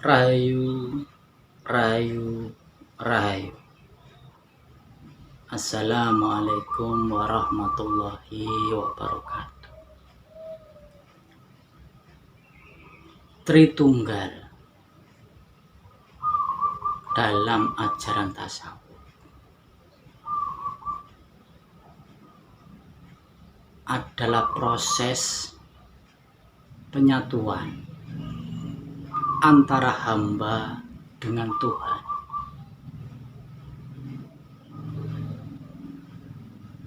Rahayu, rahayu, rahayu. Assalamualaikum warahmatullahi wabarakatuh. Tritunggal dalam ajaran tasawuf adalah proses penyatuan antara hamba dengan Tuhan.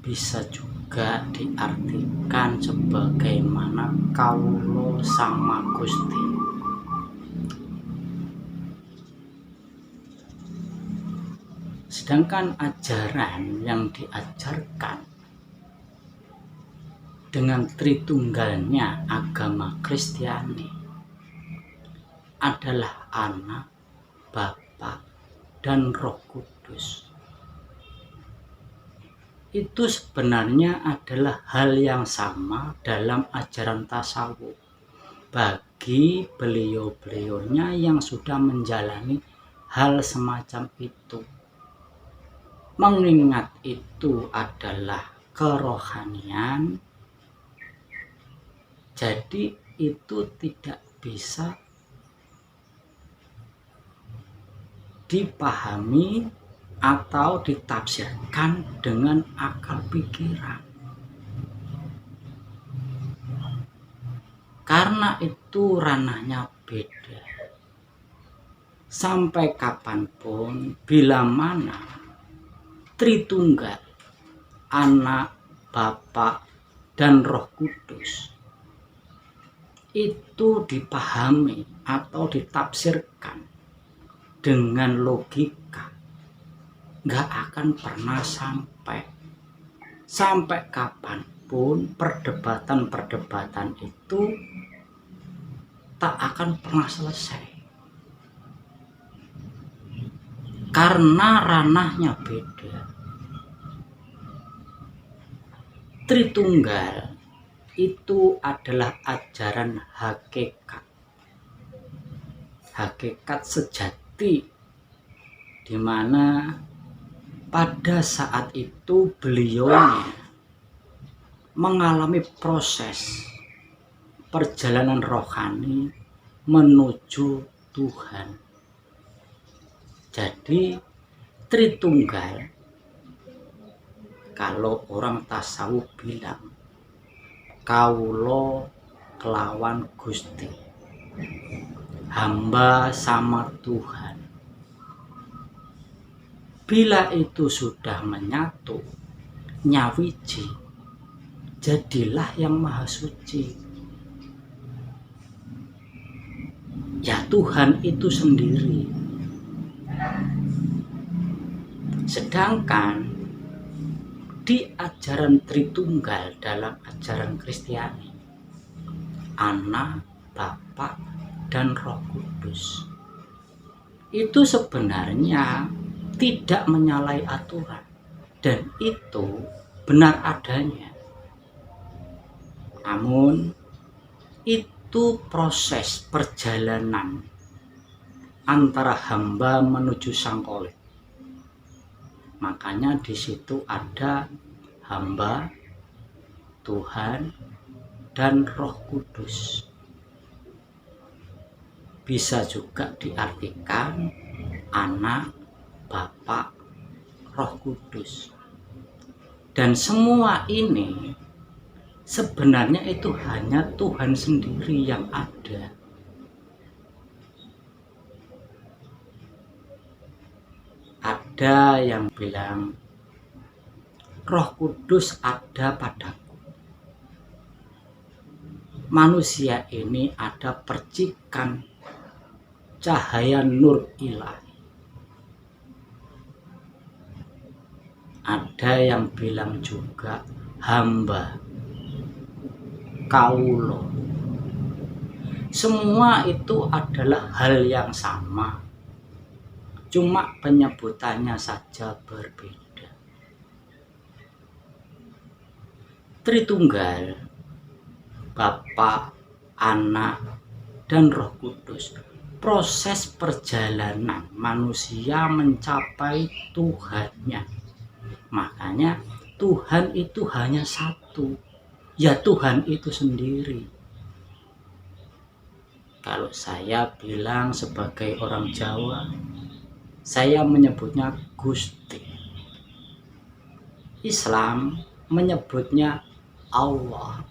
Bisa juga diartikan sebagaimana kawula sama Gusti. Sedangkan ajaran yang diajarkan dengan tritunggalnya agama Kristiani adalah Anak, Bapa, dan Roh Kudus. Itu sebenarnya adalah hal yang sama dalam ajaran tasawuf bagi beliau-beliaunya yang sudah menjalani hal semacam itu. Mengingat itu adalah kerohanian, jadi itu tidak bisa dipahami atau ditafsirkan dengan akal pikiran. Karena itu ranahnya beda. Sampai kapanpun, bila mana Tritunggal, Anak, Bapa, dan Roh Kudus itu dipahami atau ditafsirkan dengan logika, nggak akan pernah sampai kapanpun perdebatan itu tak akan pernah selesai karena ranahnya beda. Tritunggal itu adalah ajaran hakikat sejati, di mana pada saat itu beliaunya mengalami proses perjalanan rohani menuju Tuhan. Jadi Tritunggal, kalau orang tasawuf bilang kawula kelawan Gusti, hamba sama Tuhan. Bila itu sudah menyatu, nyawiji, jadilah yang maha suci. Ya Tuhan itu sendiri. Sedangkan di ajaran Tritunggal dalam ajaran Kristiani, Anak, Bapa, dan Roh Kudus itu sebenarnya tidak menyalahi aturan, dan itu benar adanya. Namun itu proses perjalanan antara hamba menuju Sang Kholid. Makanya di situ ada hamba, Tuhan, dan Roh Kudus. Bisa juga diartikan Anak, Bapa, Roh Kudus. Dan semua ini sebenarnya itu hanya Tuhan sendiri yang ada. Ada yang bilang Roh Kudus ada padaku. Manusia ini ada percikan cahaya nur ilahi. Ada yang bilang juga hamba, kaulo. Semua itu adalah hal yang sama, cuma penyebutannya saja berbeda. Tritunggal, Bapa, Anak, dan Roh Kudus proses perjalanan manusia mencapai Tuhannya. Makanya Tuhan itu hanya satu, ya Tuhan itu sendiri. Kalau saya bilang sebagai orang Jawa, saya menyebutnya Gusti. Islam menyebutnya Allah.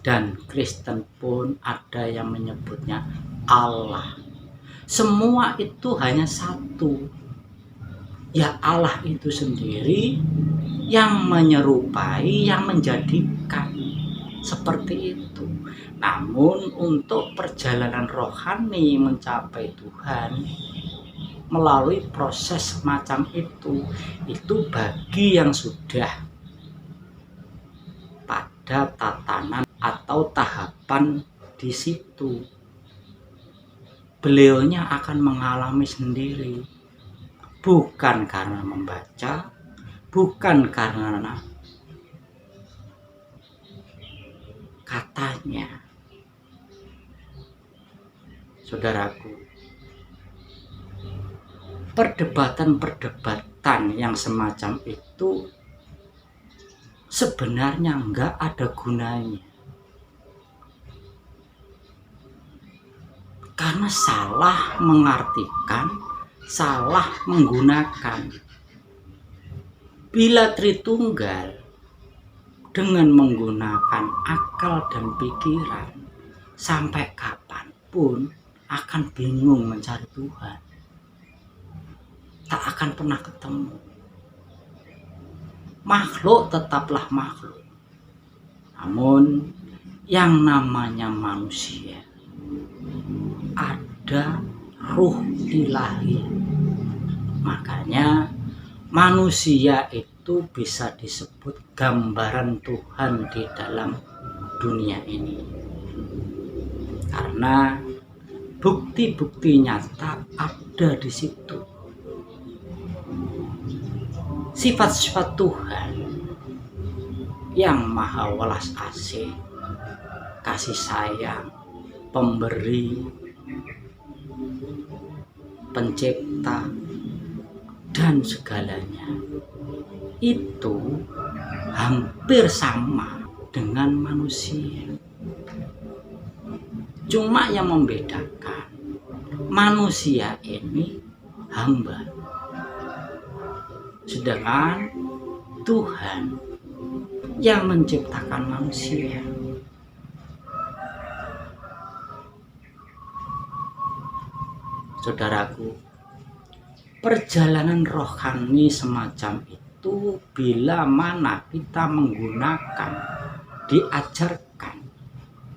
Dan Kristen pun ada yang menyebutnya Allah. Semua itu hanya satu. Ya Allah itu sendiri yang menyerupai, yang menjadikan seperti itu. Namun untuk perjalanan rohani mencapai Tuhan melalui proses semacam itu bagi yang sudah pada tatanan atau tahapan di situ. Beliaunya akan mengalami sendiri, bukan karena membaca, bukan karena katanya. Saudaraku, perdebatan-perdebatan yang semacam itu sebenarnya enggak ada gunanya. Karena salah mengartikan, salah menggunakan. Bila Tritunggal dengan menggunakan akal dan pikiran, sampai kapanpun akan bingung mencari Tuhan. Tak akan pernah ketemu. Makhluk tetaplah makhluk. Namun yang namanya manusia ada ruh ilahi. Makanya manusia itu bisa disebut gambaran Tuhan di dalam dunia ini. Karena bukti-bukti nyata ada di situ. Sifat-sifat Tuhan yang maha welas asih, kasih sayang, pemberi, pencipta, dan segalanya itu hampir sama dengan manusia. Cuma yang membedakan, manusia ini hamba, sedangkan Tuhan yang menciptakan manusia. Saudaraku, perjalanan rohani semacam itu bila mana kita menggunakan, diajarkan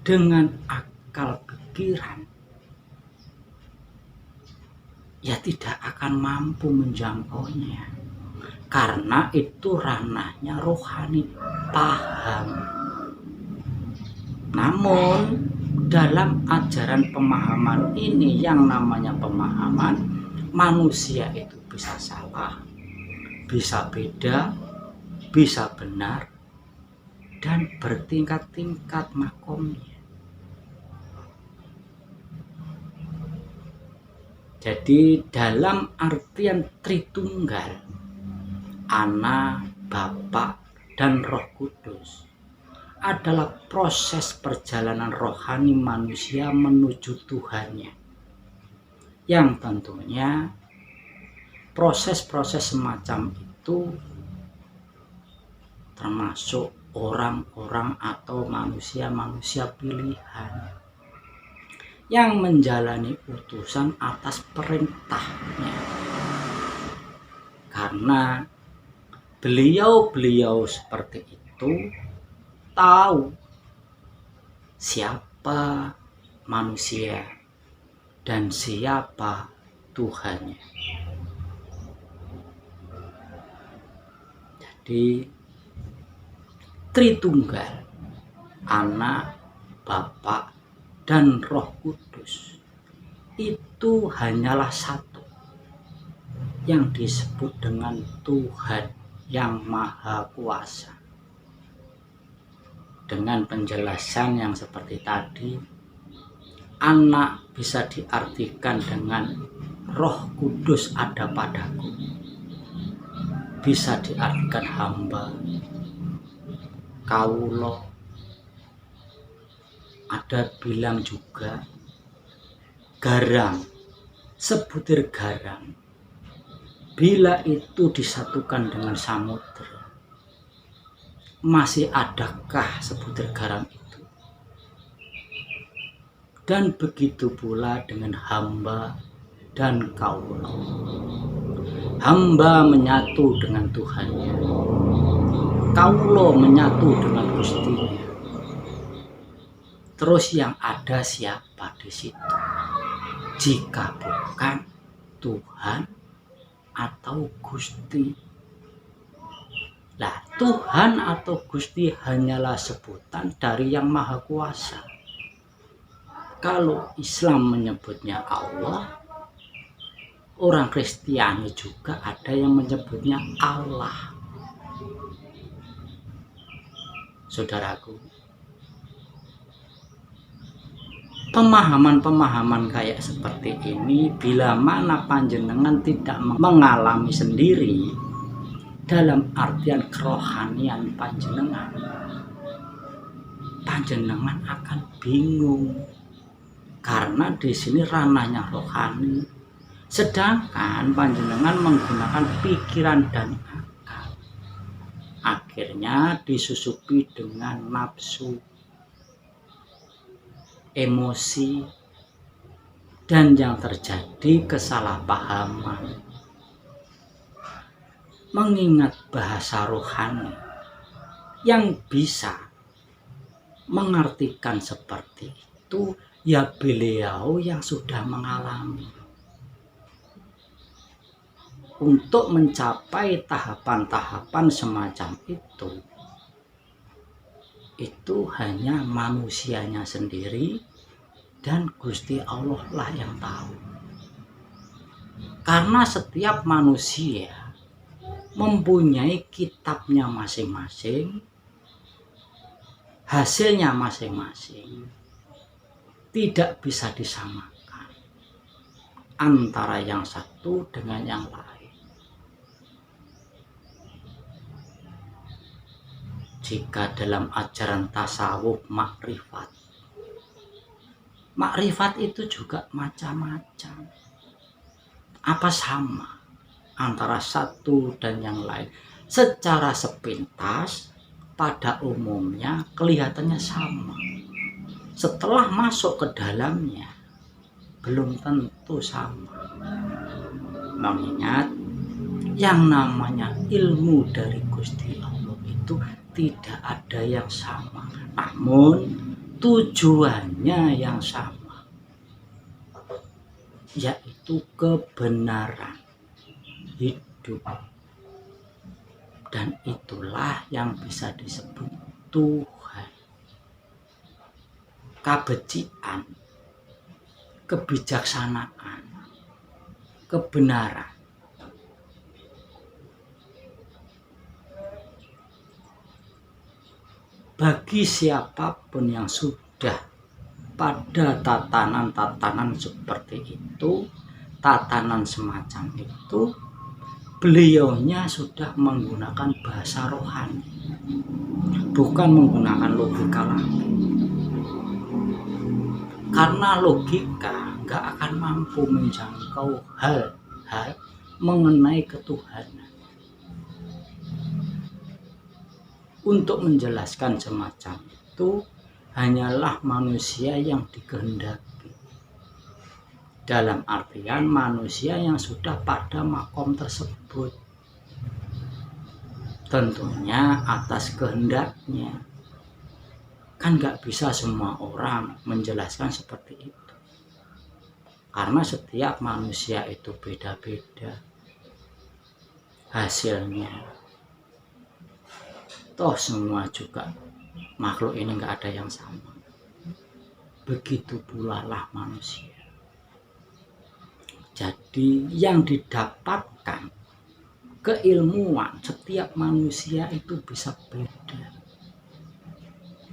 dengan akal pikiran, ya tidak akan mampu menjangkaunya. Karena itu ranahnya rohani, paham. Namun dalam ajaran pemahaman ini yang namanya pemahaman, manusia itu bisa salah, bisa beda, bisa benar, dan bertingkat-tingkat makomnya. Jadi dalam artian Tritunggal, Anak, Bapa, dan Roh Kudus adalah proses perjalanan rohani manusia menuju Tuhannya, yang tentunya proses-proses semacam itu termasuk orang-orang atau manusia-manusia pilihan yang menjalani utusan atas perintahnya. Karena beliau-beliau seperti itu tahu siapa manusia dan siapa Tuhannya. Jadi Tritunggal, Anak, Bapa, dan Roh Kudus itu hanyalah satu yang disebut dengan Tuhan yang Maha Kuasa. Dengan penjelasan yang seperti tadi, Anak bisa diartikan dengan Roh Kudus ada padaku, bisa diartikan hamba, kaulo, ada bilang juga garam, sebutir garam. Bila itu disatukan dengan samudera, masih adakah sebutir garam itu? Dan begitu pula dengan hamba dan kaulo. Hamba menyatu dengan Tuhannya, kaulo menyatu dengan Gustinya. Terus yang ada siapa di situ? Jika bukan Tuhan atau Gusti. Nah, Tuhan atau Gusti hanyalah sebutan dari Yang Maha Kuasa. Kalau Islam menyebutnya Allah, orang Kristiani juga ada yang menyebutnya Allah. Saudaraku, pemahaman-pemahaman kayak seperti ini bila mana panjenengan tidak mengalami sendiri dalam artian kerohanian panjenengan akan bingung, karena di sini ranahnya rohani, sedangkan panjenengan menggunakan pikiran dan akal. Akhirnya disusupi dengan nafsu, emosi, dan yang terjadi kesalahpahaman. Mengingat bahasa rohani yang bisa mengartikan seperti itu, ya beliau yang sudah mengalami. Untuk mencapai tahapan-tahapan semacam itu hanya manusianya sendiri dan Gusti Allah lah yang tahu. Karena setiap manusia mempunyai kitabnya masing-masing, hasilnya masing-masing, tidak bisa disamakan antara yang satu dengan yang lain. Jika dalam ajaran tasawuf makrifat itu juga macam-macam. Apa sama antara satu dan yang lain? Secara sepintas pada umumnya kelihatannya sama. Setelah masuk ke dalamnya belum tentu sama. Mengingat yang namanya ilmu dari Gusti Allah itu tidak ada yang sama, namun tujuannya yang sama, yaitu kebenaran hidup. Dan itulah yang bisa disebut Tuhan. Kabecikan, kebijaksanaan, kebenaran. Bagi siapapun yang sudah pada tatanan-tatanan seperti itu, tatanan semacam itu, beliaunya sudah menggunakan bahasa rohani, bukan menggunakan logika lagi. Karena logika nggak akan mampu menjangkau hal-hal mengenai ketuhanan. Untuk menjelaskan semacam itu hanyalah manusia yang dikehendaki. Dalam artian manusia yang sudah pada makom tersebut. Tentunya atas kehendaknya. Kan gak bisa semua orang menjelaskan seperti itu. Karena setiap manusia itu beda-beda hasilnya. Toh semua juga makhluk ini gak ada yang sama. Begitu pula lah manusia. Jadi yang didapatkan keilmuan setiap manusia itu bisa beda.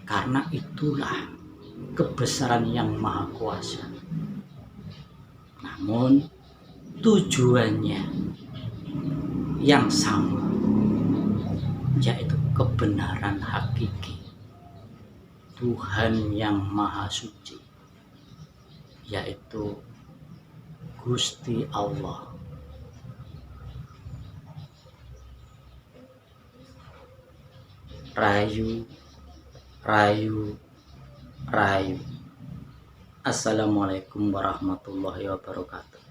Karena itulah kebesaran yang maha kuasa. Namun tujuannya yang sama, yaitu kebenaran hakiki Tuhan yang maha suci, yaitu Gusti Allah. Rayu, rayu, rayu. Assalamualaikum warahmatullahi wabarakatuh.